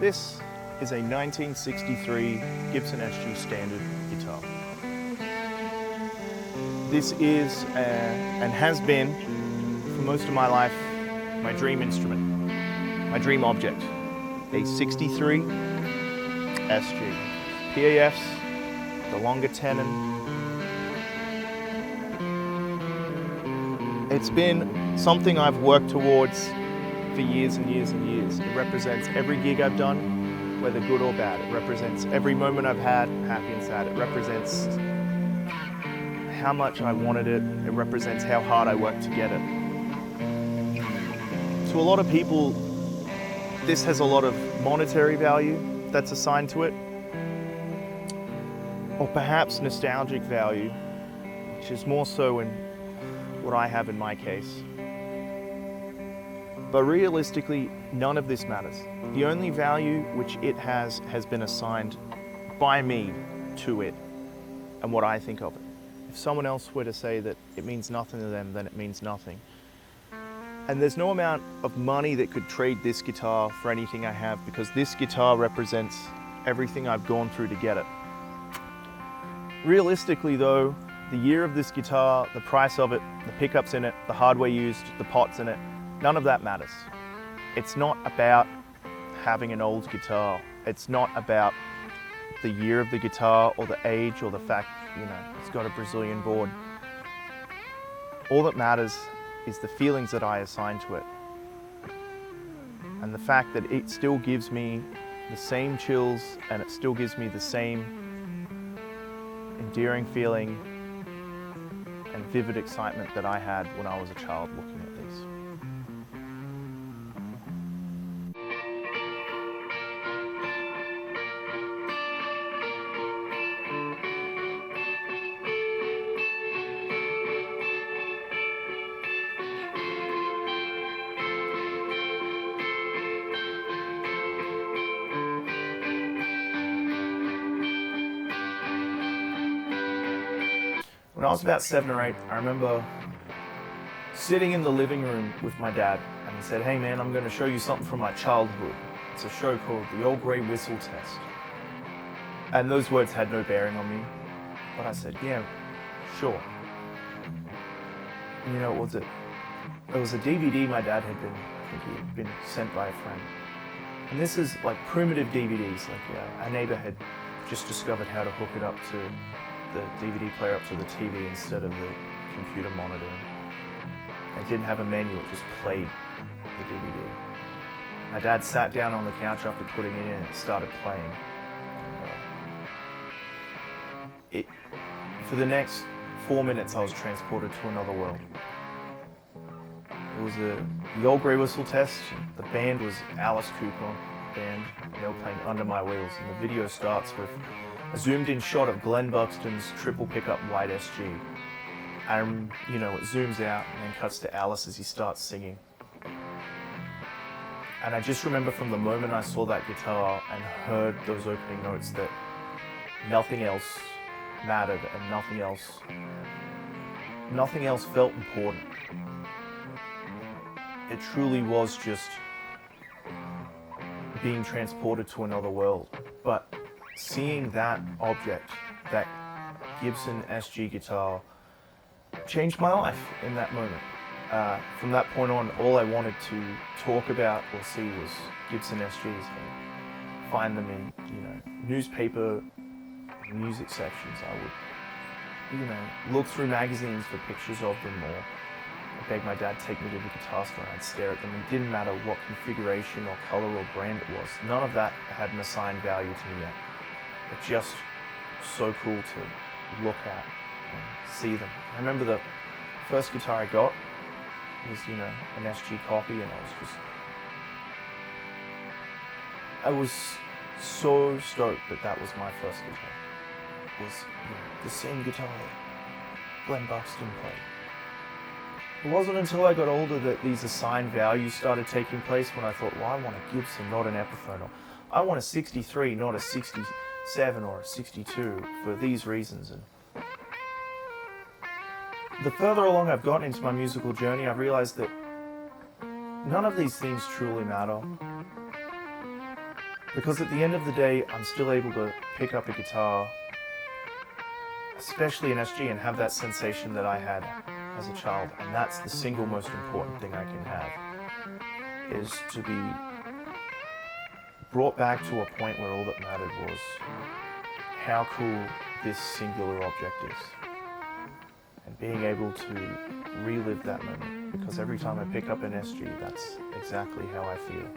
This is a 1963 Gibson Sg standard guitar. This is and has been for most of my life my dream instrument, my dream object. A 63 Sg. PAFs, the longer tenon. It's been something I've worked towards for years and years and years. It represents every gig I've done, whether good or bad. It represents every moment I've had, happy and sad. It represents how much I wanted it. It represents how hard I worked to get it. To a lot of people, this has a lot of monetary value that's assigned to it, or perhaps nostalgic value, which is more so in what I have in my case. But realistically, none of this matters. The only value which it has been assigned by me to it and what I think of it. If someone else were to say that it means nothing to them, then it means nothing. And there's no amount of money that could trade this guitar for anything I have, because this guitar represents everything I've gone through to get it. Realistically though, the year of this guitar, the price of it, the pickups in it, the hardware used, the pots in it, none of that matters. It's not about having an old guitar. It's not about the year of the guitar or the age or the fact, it's got a Brazilian board. All that matters is the feelings that I assign to it. And the fact that it still gives me the same chills and it still gives me the same endearing feeling and vivid excitement that I had when I was a child looking at these. When I was about 7 or 8, I remember sitting in the living room with my dad, and he said, "Hey man, I'm going to show you something from my childhood. It's a show called The Old Grey Whistle Test." And those words had no bearing on me, but I said, "Yeah, sure." And what was it? It was a DVD my dad had been sent by a friend. And this is like primitive DVDs, our neighbor had just discovered how to hook it up to the DVD player up to the TV instead of the computer monitor. It didn't have a menu, it just played the DVD. My dad sat down on the couch after putting it in and started playing. For the next 4 minutes, I was transported to another world. It was the Old Grey Whistle Test. The band was Alice Cooper band. They were playing Under My Wheels, and the video starts with a zoomed-in shot of Glenn Buxton's triple pickup white SG. And, it zooms out and then cuts to Alice as he starts singing. And I just remember from the moment I saw that guitar and heard those opening notes that nothing else mattered and nothing else felt important. It truly was just being transported to another world. But seeing that object, that Gibson Sg guitar, changed my life in that moment. From that point on, all I wanted to talk about or see was Gibson Sgs. Find them in, newspaper, music sections. I would, look through magazines for pictures of them, or I begged my dad to take me to the guitar store and I'd stare at them. It didn't matter what configuration or color or brand it was. None of that had an assigned value to me yet. It's just so cool to look at and see them. I remember the first guitar I got was, an Sg copy, and I was so stoked that was my first guitar. It was the same guitar that Glenn Buxton played. It wasn't until I got older that these assigned values started taking place, when I thought, well, I want a Gibson, not an Epiphone. Or I want a 63, not a 67 or a 62 for these reasons. And the further along I've gotten into my musical journey, I've realized that none of these things truly matter. Because at the end of the day, I'm still able to pick up a guitar, especially an SG, and have that sensation that I had as a child. And that's the single most important thing I can have, is to be brought back to a point where all that mattered was how cool this singular object is. And being able to relive that moment, because every time I pick up an SG, that's exactly how I feel.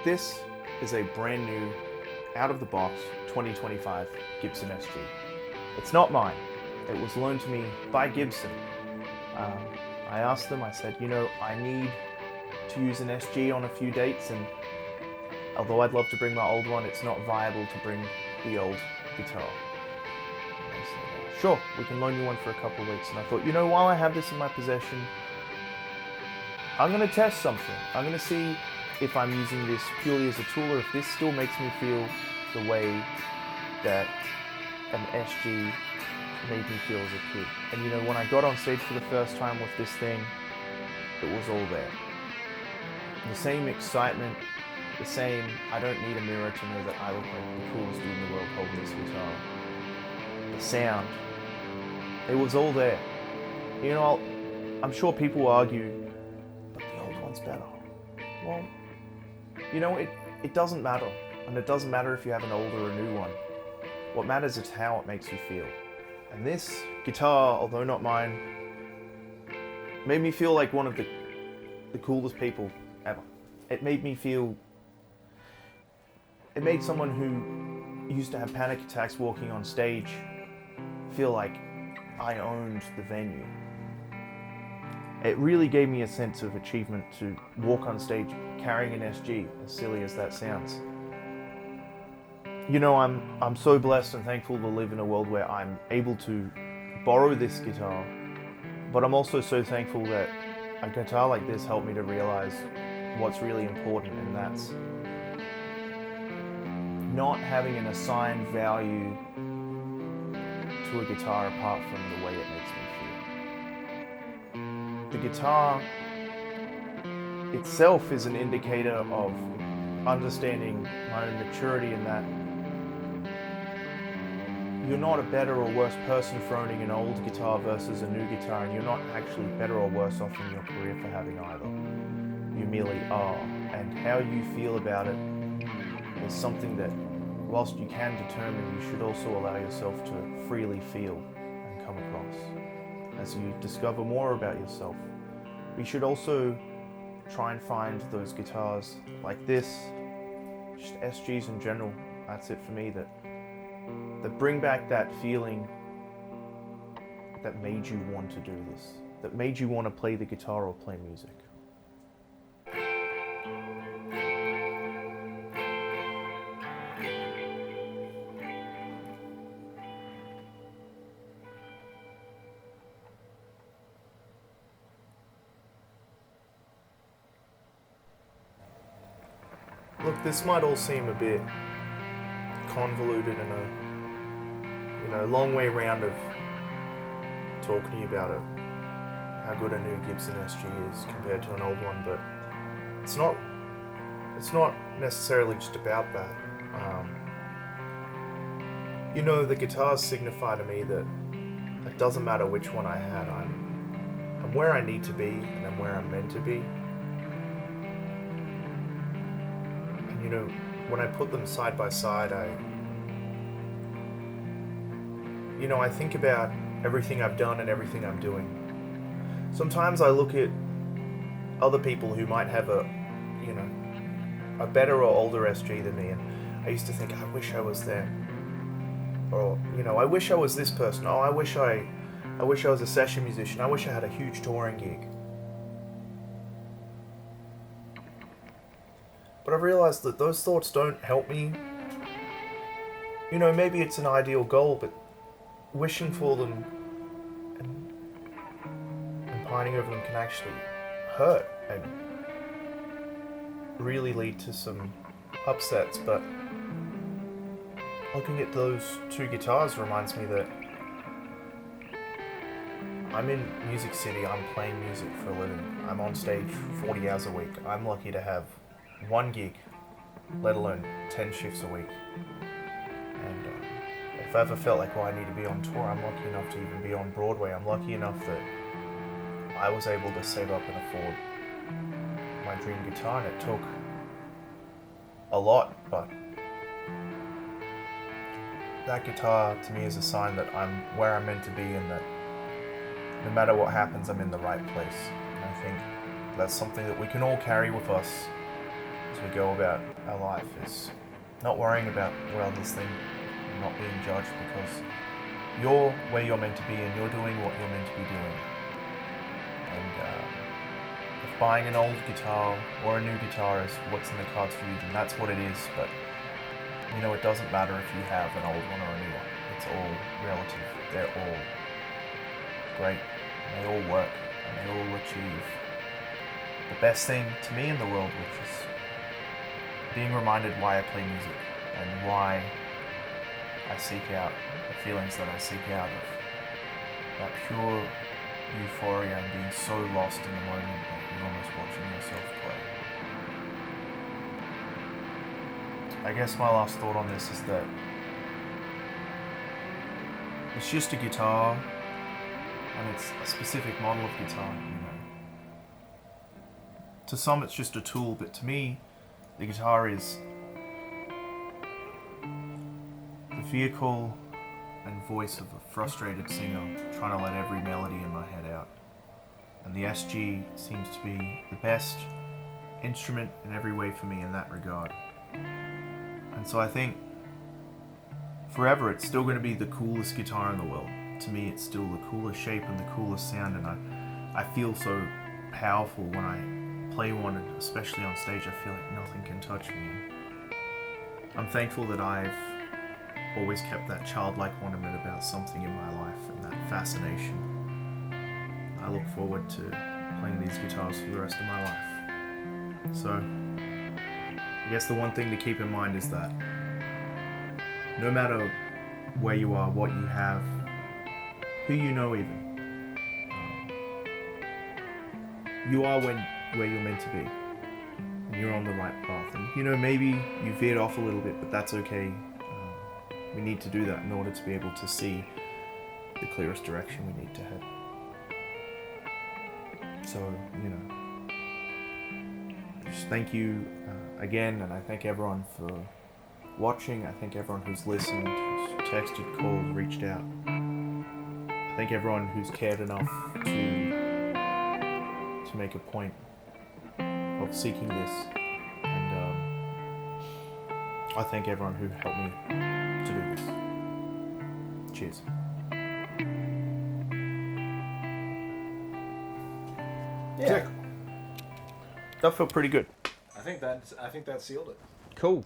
This is a brand new, out-of-the-box 2025 Gibson Sg. It's not mine. It was loaned to me by Gibson. I asked them, I said, I need to use an SG on a few dates, and although I'd love to bring my old one, it's not viable to bring the old guitar. And they said, sure, we can loan you one for a couple of weeks. And I thought, while I have this in my possession, I'm going to test something. I'm going to see if I'm using this purely as a tool, or if this still makes me feel the way that an SG made me feel as a kid. And when I got on stage for the first time with this thing, it was all there. The same excitement, the same, I don't need a mirror to know that I look like the coolest dude in the world holding this guitar. The sound, it was all there. I'm sure people argue, but the old one's better. Well, it doesn't matter. And it doesn't matter if you have an old or a new one. What matters is how it makes you feel. And this guitar, although not mine, made me feel like one of the coolest people ever. It made someone who used to have panic attacks walking on stage feel like I owned the venue. It really gave me a sense of achievement to walk on stage carrying an SG, as silly as that sounds. I'm so blessed and thankful to live in a world where I'm able to borrow this guitar, but I'm also so thankful that a guitar like this helped me to realize what's really important, and that's not having an assigned value to a guitar apart from the way it makes me feel. The guitar itself is an indicator of understanding my own maturity, in that you're not a better or worse person for owning an old guitar versus a new guitar, and you're not actually better or worse off in your career for having either. You merely are, and how you feel about it is something that, whilst you can determine, you should also allow yourself to freely feel and come across as you discover more about yourself. You should also try and find those guitars like this, just SGs in general, that's it for me, that bring back that feeling that made you want to do this, that made you want to play the guitar or play music. Look, this might all seem a bit convoluted and a long way round of talking to you about how good a new Gibson Sg is compared to an old one, but it's not necessarily just about that. The guitars signify to me that it doesn't matter which one I had, I'm where I need to be and I'm where I'm meant to be. And when I put them side by side, I think about everything I've done and everything I'm doing. Sometimes I look at other people who might have a better or older SG than me, and I used to think, I wish I was them. Or, I wish I was this person. Oh, I wish I I wish I was a session musician. I wish I had a huge touring gig. But I've realized that those thoughts don't help me. You know, maybe it's an ideal goal, but wishing for them and pining over them can actually hurt and really lead to some upsets. But looking at those two guitars reminds me that I'm in Music City, I'm playing music for a living. I'm on stage 40 hours a week. I'm lucky to have one gig, let alone 10 shifts a week. And if I ever felt like, I need to be on tour, I'm lucky enough to even be on Broadway. I'm lucky enough that I was able to save up and afford my dream guitar, and it took a lot, but that guitar to me is a sign that I'm where I'm meant to be, and that no matter what happens, I'm in the right place. And I think that's something that we can all carry with us as we go about our life, is not worrying about what others think, and not being judged, because you're where you're meant to be and you're doing what you're meant to be doing. And if buying an old guitar or a new guitar is what's in the cards for you, then that's what it is. But you know, it doesn't matter if you have an old one or a new one. It's all relative. They're all great. They all work, and they all achieve the best thing to me in the world, which is being reminded why I play music and why I seek out the feelings that I seek out of. That pure euphoria and being so lost in the moment that you're almost watching yourself play. I guess my last thought on this is that it's just a guitar, and it's a specific model of guitar, you know. To some it's just a tool, but to me, the guitar is the vehicle and voice of a frustrated singer trying to let every melody in my head out. And the SG seems to be the best instrument in every way for me in that regard. And so I think forever it's still going to be the coolest guitar in the world. To me, it's still the coolest shape and the coolest sound, and I feel so powerful when I play one, and especially on stage I feel like nothing can touch me. I'm thankful that I've always kept that childlike wonderment about something in my life and that fascination. I look forward to playing these guitars for the rest of my life. So, I guess the one thing to keep in mind is that no matter where you are, what you have, who you know even, you are where you're meant to be. And you're on the right path. And you know, maybe you veered off a little bit, but that's okay. We need to do that in order to be able to see the clearest direction we need to head. So, you know, just thank you again, and I thank everyone for watching. I thank everyone who's listened, who's texted, called, reached out. I thank everyone who's cared enough to make a point of seeking this, and I thank everyone who helped me to do this. Cheers. Yeah. That felt pretty good. I think that sealed it. Cool.